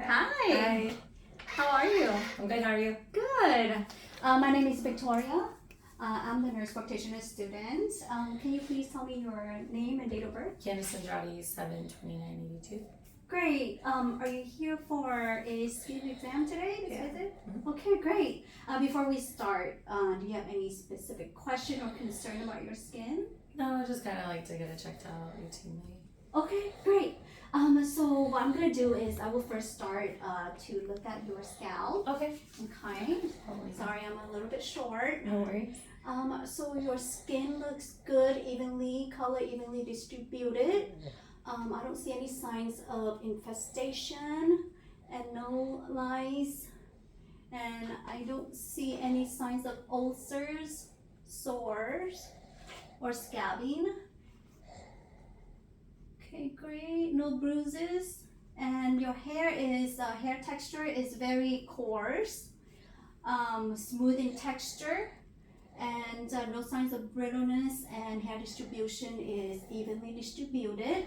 Hi. Hi. How are you? I'm good. How are you? Good. My name is Victoria. I'm the nurse practitioner student. Can you please tell me your name and date of birth? Candice Andrade, 7/29/82. Great. Are you here for a skin exam today? This Yeah. visit? Mhm. Okay, great. Before we start, do you have any specific question or concern about your skin? No, I just kind of like to get it checked out routinely. Okay, great. So what I'm gonna do is I will first start to look at your scalp. Okay. Okay. Totally. Sorry, I'm a little bit short. No worries. So your skin looks good, color evenly distributed. I don't see any signs of infestation and no lice. And I don't see any signs of ulcers, sores, or scabbing. Okay, great. No bruises. And your hair texture is very coarse, smooth in texture, and no signs of brittleness, and hair distribution is evenly distributed.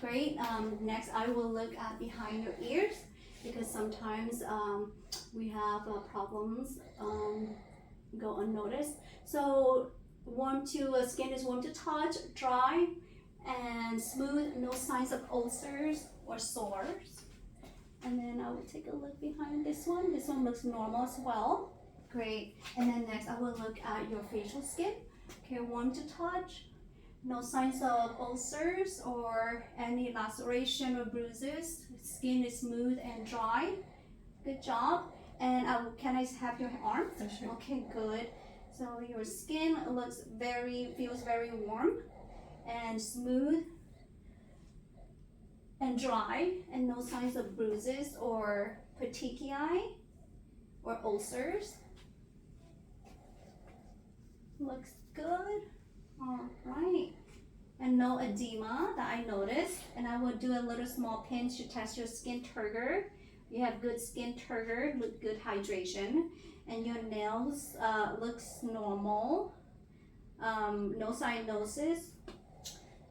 Great. Next, I will look at behind your ears because sometimes we have problems go unnoticed. So skin is warm to touch, dry, and smooth, no signs of ulcers or sores. And then I will take a look behind this one. This one looks normal as well. Great. And then next I will look at your facial skin. Okay, warm to touch, no signs of ulcers or any laceration or bruises. Skin is smooth and dry. Good job. And can I have your arms? Oh, sure. Okay, good. So your skin feels very warm and smooth and dry, and no signs of bruises or petechiae or ulcers. Looks good. All right. And no edema that I noticed. And I will do a little small pinch to test your skin turgor. You have good skin turgor with good hydration. And your nails looks normal. No cyanosis.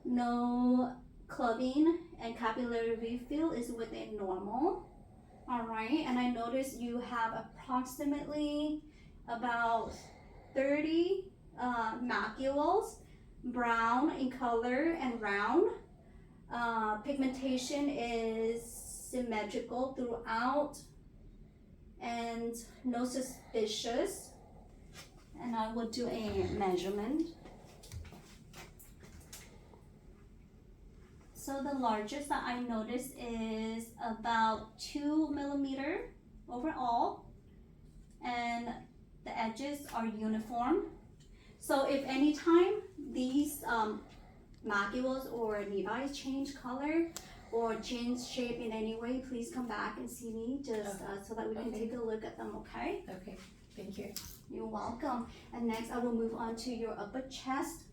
No clubbing, and capillary refill is within normal. All right, and I noticed you have approximately about 30 macules, brown in color and round. Pigmentation is symmetrical throughout and no suspicious. And I will do a measurement. So the largest that I noticed is about 2 millimeter overall, and the edges are uniform. So if anytime these macules or nevi change color or change shape in any way, please come back and see me just so that we can take a look at them, okay? Okay. Thank you. You're welcome. And next I will move on to your upper chest.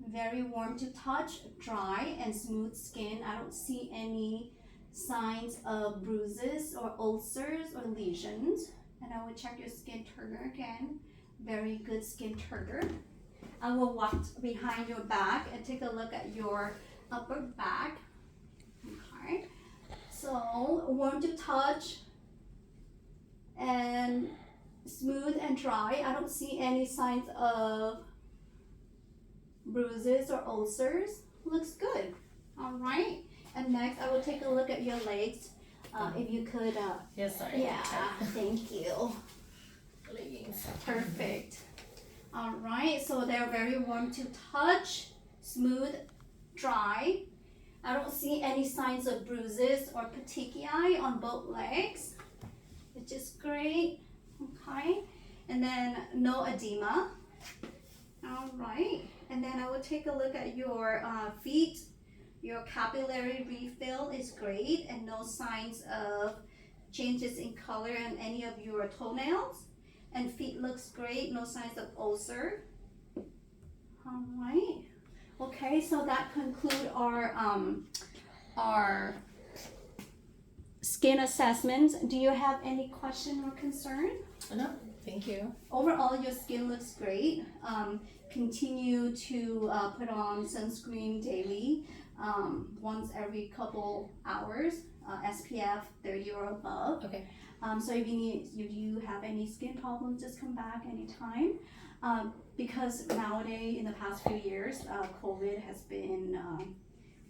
Very warm to touch, dry and smooth skin. I don't see any signs of bruises or ulcers or lesions. And I will check your skin turgor again. Very good skin turgor. I will walk behind your back and take a look at your upper back. Okay. So warm to touch and smooth and dry. I don't see any signs of bruises or ulcers. Looks good. All right. And next I will take a look at your legs. If you could Yes, sorry. yeah, thank you. Leggings. Perfect. All right, so they're very warm to touch, smooth, dry. I don't see any signs of bruises or petechiae on both legs, which is great. Okay, and then no edema. All right, and then I will take a look at your feet. Your capillary refill is great, and no signs of changes in color on any of your toenails. And feet looks great, no signs of ulcer. All right. Okay, so that concludes our skin assessment. Do you have any question or concern? No, thank you. Overall, your skin looks great. Continue to put on sunscreen daily, once every couple hours. SPF 30 or above. Okay. So if you have any skin problems, just come back anytime. Because nowadays, in the past few years, COVID has been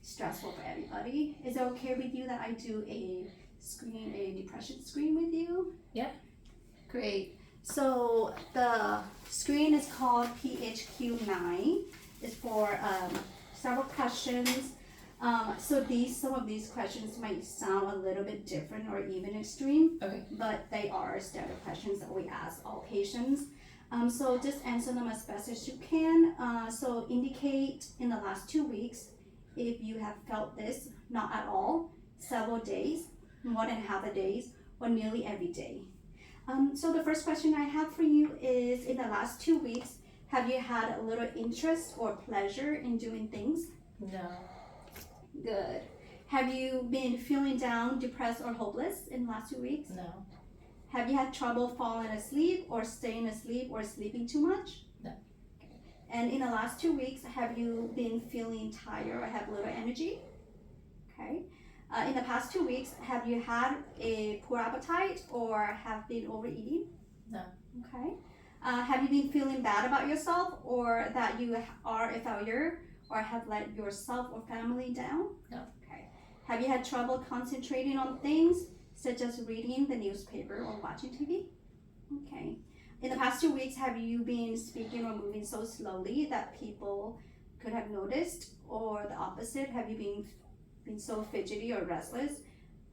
stressful for everybody. Is it okay with you that I do a depression screen with you? Yeah. Great. So the screen is called PHQ-9. It's for several questions. So some of these questions might sound a little bit different or even extreme, Okay. but they are standard questions that we ask all patients. So just answer them as best as you can. So indicate in the last 2 weeks if you have felt this, not at all, several days, more than half a day, or nearly every day. So the first question I have for you is, in the last 2 weeks, have you had a little interest or pleasure in doing things? No. Good. Have you been feeling down, depressed, or hopeless in the last 2 weeks? No. Have you had trouble falling asleep or staying asleep or sleeping too much? No. And in the last 2 weeks, have you been feeling tired or have little energy? Okay. In the past 2 weeks, have you had a poor appetite or have been overeating? No. Okay. Have you been feeling bad about yourself or that you are a failure or have let yourself or family down? No. Okay. Have you had trouble concentrating on things such as reading the newspaper or watching TV? Okay. In the past 2 weeks, have you been speaking or moving so slowly that people could have noticed, or the opposite? Have you been so fidgety or restless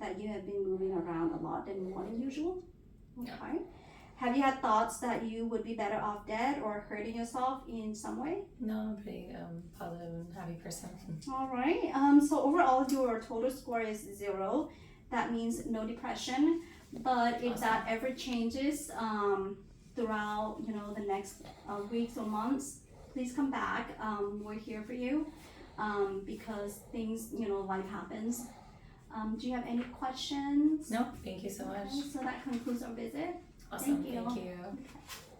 that you have been moving around a lot and more than usual? Okay. Have you had thoughts that you would be better off dead or hurting yourself in some way? No, I'm a pretty positive and happy person. All right. So overall, your total score is 0. That means no depression. But if that ever changes throughout, the next weeks or months, please come back. We're here for you because things, life happens. Do you have any questions? No, thank you so much. Okay, so that concludes our visit. Awesome. Thank you. Thank you. Okay.